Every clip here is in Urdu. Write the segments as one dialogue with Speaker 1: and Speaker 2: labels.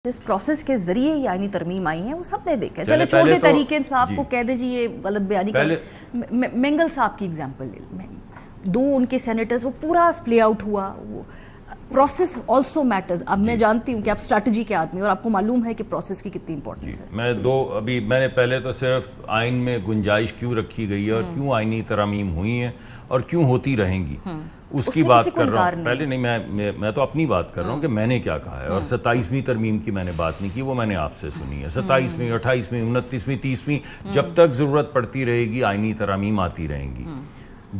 Speaker 1: جس پروسیس کے ذریعے یہ آئینی ترمیم آئی ہیں وہ سب نے دیکھا. چلے چھوڑ دے تحریک انصاف کو, کہہ دے جی یہ غلط بیانی کر. مینگل صاحب کی ایگزامپل لے, دو ان کے سینیٹرز, وہ پورا پلے آؤٹ ہوا. Process also matters. اب میں جانتی ہوں کہ آپ اسٹریٹجی کے آدمی اور آپ کو معلوم ہے کہ پروسیس کی کتنی امپورٹنس ہے.
Speaker 2: میں نے پہلے تو صرف آئین میں گنجائش کیوں رکھی گئی ہے اور کیوں آئینی ترامیم ہوئی ہیں اور کیوں ہوتی رہیں گی اس کی بات کر رہا ہوں. پہلے نہیں, میں تو اپنی بات کر رہا ہوں کہ میں نے کیا کہا ہے. اور 27ویں ترمیم کی میں نے بات نہیں کی, وہ میں نے آپ سے سنی ہے. 27ویں, 28ویں, 29ویں, 30ویں, جب تک ضرورت پڑتی رہے گی آئینی ترامیم آتی رہیں گی.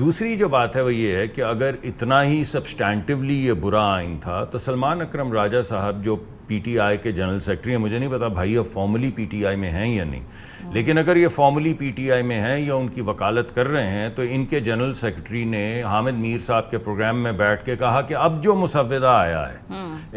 Speaker 2: دوسری جو بات ہے وہ یہ ہے کہ اگر اتنا ہی سبسٹینٹیولی یہ برا آئین تھا تو سلمان اکرم راجہ صاحب جو پی ٹی آئی کے جنرل سیکرٹری ہیں, مجھے نہیں پتا بھائی اب فارملی پی ٹی آئی میں ہیں یا نہیں, لیکن اگر یہ فارملی پی ٹی آئی میں ہیں یا ان کی وکالت کر رہے ہیں تو ان کے جنرل سیکرٹری نے حامد میر صاحب کے پروگرام میں بیٹھ کے کہا کہ اب جو مسودہ آیا ہے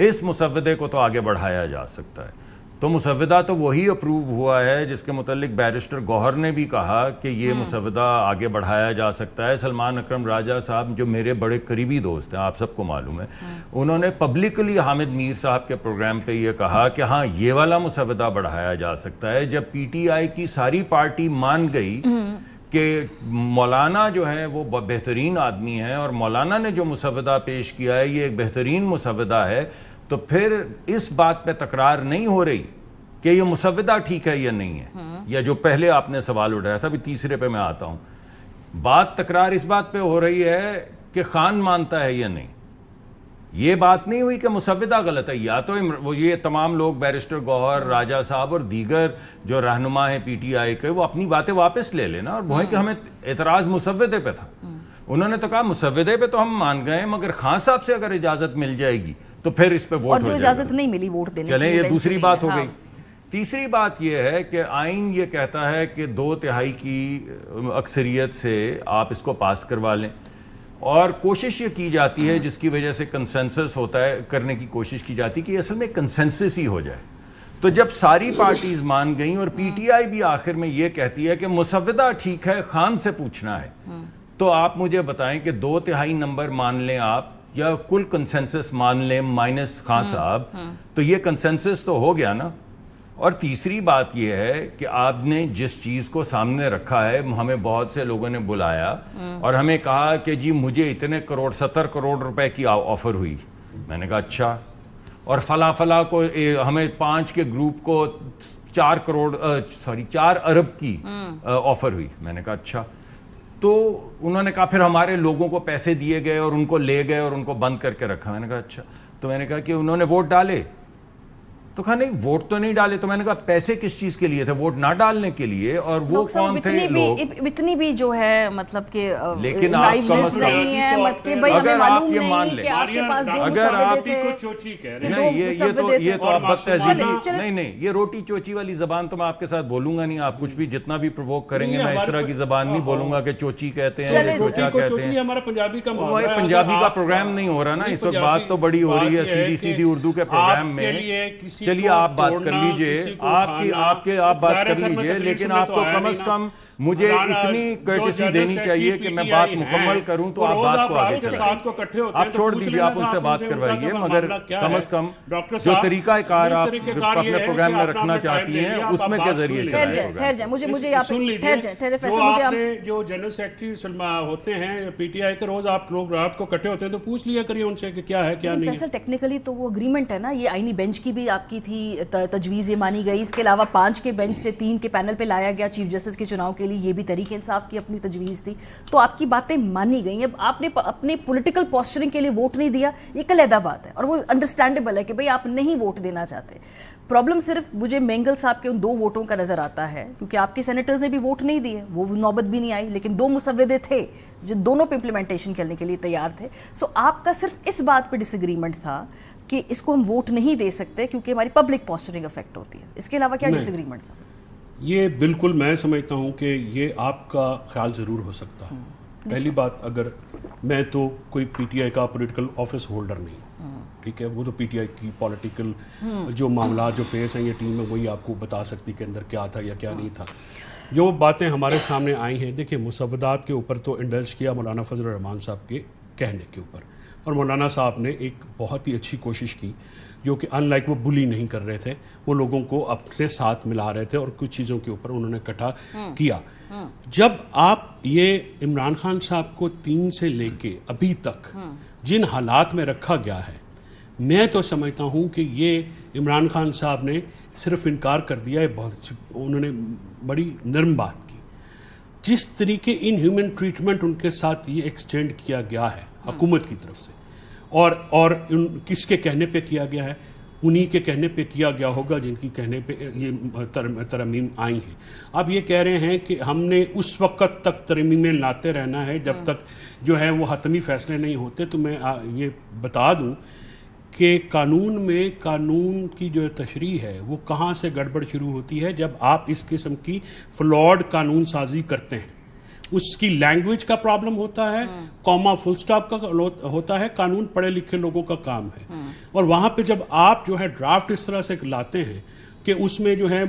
Speaker 2: اس مسودے کو تو آگے بڑھایا جا سکتا ہے. تو مسودہ تو وہی اپروو ہوا ہے جس کے متعلق بیرسٹر گوہر نے بھی کہا کہ یہ مسودہ آگے بڑھایا جا سکتا ہے. سلمان اکرم راجہ صاحب جو میرے بڑے قریبی دوست ہیں, آپ سب کو معلوم ہے, انہوں نے پبلکلی حامد میر صاحب کے پروگرام پہ یہ کہا کہ ہاں یہ والا مسودہ بڑھایا جا سکتا ہے. جب پی ٹی آئی کی ساری پارٹی مان گئی کہ مولانا جو ہیں وہ بہترین آدمی ہیں اور مولانا نے جو مسودہ پیش کیا ہے یہ ایک بہترین مسودہ ہے, تو پھر اس بات پہ تکرار نہیں ہو رہی کہ یہ مسودہ ٹھیک ہے یا نہیں ہے, یا جو پہلے آپ نے سوال اٹھایا تھا. ابھی تیسرے پہ میں آتا ہوں. بات تکرار اس بات پہ ہو رہی ہے کہ خان مانتا ہے یا نہیں. یہ بات نہیں ہوئی کہ مسودہ غلط ہے. یا تو وہ یہ تمام لوگ بیرسٹر گوہر, راجہ صاحب اور دیگر جو رہنما ہیں پی ٹی آئی کے, وہ اپنی باتیں واپس لے لینا, اور وہ ہے کہ ہمیں اعتراض مسودے پہ تھا. انہوں نے تو کہا مسودے پہ تو ہم مان گئے, مگر خان صاحب سے اگر اجازت مل جائے گی تو پھر اس پہ ووٹ ہو جائے گا.
Speaker 1: اجازت نہیں ملی ووٹ دینے کی.
Speaker 2: چلیں یہ دوسری بات ہو گئی. تیسری بات یہ ہے کہ آئین یہ کہتا ہے کہ 2/3 کی اکثریت سے آپ اس کو پاس کروا لیں, اور کوشش یہ کی جاتی ہے جس کی وجہ سے کنسنسس ہوتا ہے, کرنے کی کوشش کی جاتی ہے کہ اصل میں کنسنسس ہی ہو جائے. تو جب ساری پارٹیز مان گئیں اور پی ٹی آئی بھی آخر میں یہ کہتی ہے کہ مسودہ ٹھیک ہے, خان سے پوچھنا ہے, تو آپ مجھے بتائیں کہ 2/3 نمبر مان لیں آپ یا کل کنسنسس مان لیں مائنس خان صاحب, تو یہ کنسنسس تو ہو گیا نا. اور تیسری بات یہ ہے کہ آپ نے جس چیز کو سامنے رکھا ہے, ہمیں بہت سے لوگوں نے بلایا اور ہمیں کہا کہ جی مجھے اتنے کروڑ 70 کروڑ روپے کی آفر ہوئی. میں نے کہا اچھا, اور فلاں کو ہمیں 5 کے گروپ کو 4 ارب کی آفر ہوئی. میں نے کہا اچھا. تو انہوں نے کہا پھر ہمارے لوگوں کو پیسے دیے گئے اور ان کو لے گئے اور ان کو بند کر کے رکھا. میں نے کہا اچھا. تو میں نے کہا کہ انہوں نے ووٹ ڈالے. تو کہا نہیں ووٹ تو نہیں ڈالے. تو میں نے کہا پیسے کس چیز کے لیے تھے؟ ووٹ نہ ڈالنے کے لیے. اور وہ کون تھے لوگ؟
Speaker 1: اتنی بھی جو ہے مطلب کہ
Speaker 2: لیکن آپ سمجھ
Speaker 1: نہیں ہے اگر
Speaker 2: آپ یہ مان لیں, اگر آپ یہ تو آپ بس نہیں, یہ روٹی چوچی والی زبان تو میں آپ کے ساتھ بولوں گا نہیں. آپ کچھ بھی جتنا بھی پرووک کریں گے میں اس طرح کی زبان نہیں بولوں گا کہ چوچی کہتے ہیں, چوچا کہتے ہیں.
Speaker 3: ہمارا پنجابی
Speaker 2: کا پروگرام نہیں ہو رہا نا اس وقت, بات تو بڑی ہو رہی ہے سیدھی اردو کے پروگرام میں. چلیے آپ بات کر لیجئے, آپ بات کر لیجئے, لیکن آپ کو کم از کم مجھے اتنی کرٹسی دینی چاہیے کہ میں بات مکمل کروں تو آپ بات کو آگے چلائیں. آپ چھوڑ دیجئے, آپ ان سے بات کروائیے, مگر کم از کم جو طریقہ کار آپ اپنے پروگرام میں رکھنا چاہتی ہیں اس میں کے ذریعے چلائیں.
Speaker 3: جو جنرل سیکرٹری ہوتے ہیں پی ٹی آئی کے, روز آپ لوگ رات کو اکٹھے ہوتے ہیں تو پوچھ لیا کریے ان سے کہ کیا ہے کیا نہیں.
Speaker 1: فیصل ٹیکنیکلی تو وہ اگریمنٹ ہے نا, یہ آئینی بینچ کی بھی آپ کی تھی تجویز یہ مانی گئی, اس کے علاوہ 5 کے بینچ سے 3 کے پینل پہ لایا گیا چیف جسٹس کے چناؤ کے لیے, یہ بھی تحریک انصاف کی اپنی تجویز تھی, تو آپ کی باتیں مانی گئی. اب آپ نے اپنے پولیٹیکل پوسچرنگ کے لیے ووٹ نہیں دیا, یہ علیحدہ بات ہے, اور وہ انڈرسٹینڈیبل ہے کہ بھئی آپ نہیں ووٹ دینا چاہتے. پرابلم صرف مجھے مینگل صاحب کے ان 2 ووٹوں کا نظر آتا ہے, کیونکہ آپ کے سینیٹرز نے بھی ووٹ نہیں دیے, وہ نوبت بھی نہیں آئی, لیکن 2 مسودے تھے جو دونوں پہ امپلیمنٹیشن کرنے کے لیے تیار تھے. سو آپ کا صرف اس بات پہ ڈس ایگریمنٹ تھا کہ اس کو ہم ووٹ نہیں دے سکتے کیونکہ ہماری پبلک پوسچرنگ افیکٹ ہوتی ہے. اس کے علاوہ کیا ڈس ایگریمنٹ تھا؟
Speaker 3: یہ بالکل میں سمجھتا ہوں کہ یہ آپ کا خیال ضرور ہو سکتا ہے. پہلی بات, اگر میں تو کوئی پی ٹی آئی کا پولیٹیکل آفس ہولڈر نہیں, ٹھیک ہے, وہ تو پی ٹی آئی کی پولیٹیکل جو معاملات جو فیس ہیں یہ ٹیم ہے وہی آپ کو بتا سکتی کہ اندر کیا تھا یا کیا نہیں تھا. جو باتیں ہمارے سامنے آئی ہیں, دیکھیں مسودات کے اوپر تو انڈلج کیا مولانا فضل الرحمان صاحب کے کہنے کے اوپر, اور مولانا صاحب نے ایک بہت ہی اچھی کوشش کی جو کہ ان لائک وہ بلی نہیں کر رہے تھے, وہ لوگوں کو اپنے ساتھ ملا رہے تھے اور کچھ چیزوں کے اوپر انہوں نے اکٹھا کیا. جب آپ یہ عمران خان صاحب کو 3 سے لے کے ابھی تک جن حالات میں رکھا گیا ہے, میں تو سمجھتا ہوں کہ یہ عمران خان صاحب نے صرف انکار کر دیا ہے. انہوں نے بڑی نرم بات کی. جس طریقے ان ہیومن ٹریٹمنٹ ان کے ساتھ یہ ایکسٹینڈ کیا گیا ہے حکومت کی طرف سے, اور کس کے کہنے پہ کیا گیا ہے, انہی کے کہنے پہ کیا گیا ہوگا جن کی کہنے پہ یہ ترمیم آئی ہیں. اب یہ کہہ رہے ہیں کہ ہم نے اس وقت تک ترمیمیں لاتے رہنا ہے جب تک جو ہے وہ حتمی فیصلے نہیں ہوتے. تو میں یہ بتا دوں کہ قانون میں قانون کی جو تشریح ہے وہ کہاں سے گڑبڑ شروع ہوتی ہے, جب آپ اس قسم کی فلاڈ قانون سازی کرتے ہیں. اس کی لینگویج کا پرابلم ہوتا ہے, کوما فل سٹاپ کا ہوتا ہے. قانون پڑھے لکھے لوگوں کا کام ہے, اور وہاں پہ جب آپ جو ہے ڈرافٹ اس طرح سے لاتے ہیں کہ اس میں جو ہے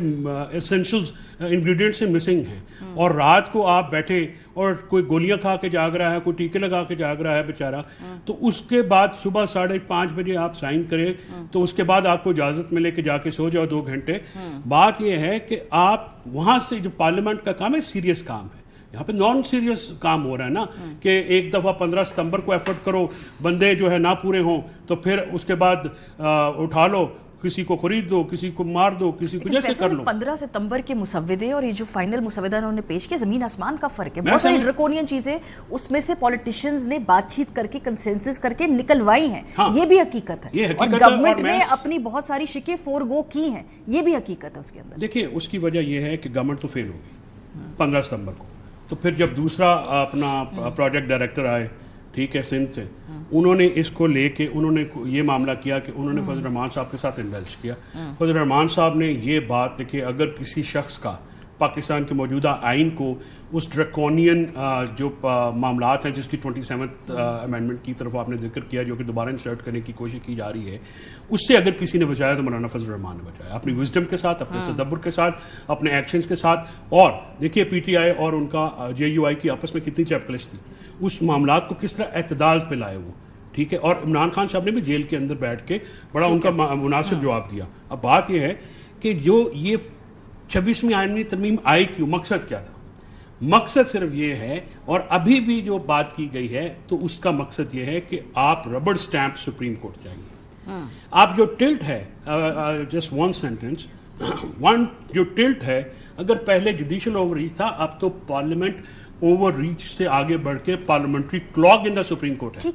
Speaker 3: ایسنشلز انگریڈینٹس مسنگ ہیں, اور رات کو آپ بیٹھے اور کوئی گولیاں کھا کے جاگ رہا ہے, کوئی ٹیکے لگا کے جاگ رہا ہے بیچارہ, تو اس کے بعد صبح 5:30 بجے آپ سائن کریں تو اس کے بعد آپ کو اجازت ملے کہ جا کے سو جاؤ 2 گھنٹے. بات یہ ہے کہ آپ وہاں سے جو پارلیمنٹ کا کام ہے سیریس کام ہے, یہاں پہ نان سیریس کام ہو رہا ہے نا, کہ ایک دفعہ 15 ستمبر کو ایفرٹ کرو, بندے جو ہے نہ پورے ہوں تو پھر اس کے بعد اٹھا لو, کسی کو خرید دو, کسی کو مار دو, کسی کو جیسے کر لو.
Speaker 1: 15 ستمبر کے مسودے اور یہ جو فائنل مسودہ انہوں نے پیش کیا, زمین آسمان کا فرق ہے. بہت ساری ڈریکونین چیزیں اس میں سے پولیٹیشینز نے بات چیت کر کے کنسنسس کر کے نکلوائی ہیں, یہ بھی حقیقت ہے. اور گورنمنٹ نے اپنی بہت ساری شکیں فورگو کی ہیں, یہ بھی حقیقت ہے اس کے اندر.
Speaker 3: دیکھیں اس کی وجہ یہ ہے کہ گورنمنٹ تو فیل ہوگی 15 ستمبر کو, تو پھر جب دوسرا اپنا پروجیکٹ ڈائریکٹر آئے, ٹھیک ہے, سندھ سے, انہوں نے اس کو لے کے انہوں نے یہ معاملہ کیا کہ انہوں نے فضل الرحمان صاحب کے ساتھ انڈلج کیا. فضل الرحمان صاحب نے یہ بات کہ اگر کسی شخص کا پاکستان کے موجودہ آئین کو اس ڈریکونین جو معاملات ہیں جس کی 27th امینڈمنٹ کی طرف آپ نے ذکر کیا جو کہ دوبارہ انسرٹ کرنے کی کوشش کی جا رہی ہے, اس سے اگر کسی نے بچایا تو مولانا فضل الرحمان نے بچایا, اپنی وزڈم کے ساتھ, اپنے تدبر کے ساتھ, اپنے ایکشنز کے ساتھ. اور دیکھیے پی ٹی آئی اور ان کا JUI کی آپس میں کتنی چپکلش تھی, اس معاملات کو کس طرح اعتدال پہ لائے وہ, ٹھیک ہے. اور عمران خان صاحب نے بھی جیل کے اندر بیٹھ کے بڑا ان کا مناسب جواب دیا. اب بات یہ ہے کہ جو یہ 26ویں آئینی ترمیم آئی کیوں, مقصد کیا تھا؟ مقصد صرف یہ ہے, اور ابھی بھی جو بات کی گئی ہے تو اس کا مقصد یہ ہے کہ آپ ربڑ سٹیمپ سپریم کورٹ چاہیے. آپ جو ٹلٹ ہے, جسٹ ون سینٹنس, جو ٹلٹ ہے, اگر پہلے جوڈیشل اوور ریچ تھا, اب تو پارلیمنٹ اوور ریچ سے آگے بڑھ کے پارلیمنٹری کلاگ ان دا سپریم کورٹ ہے.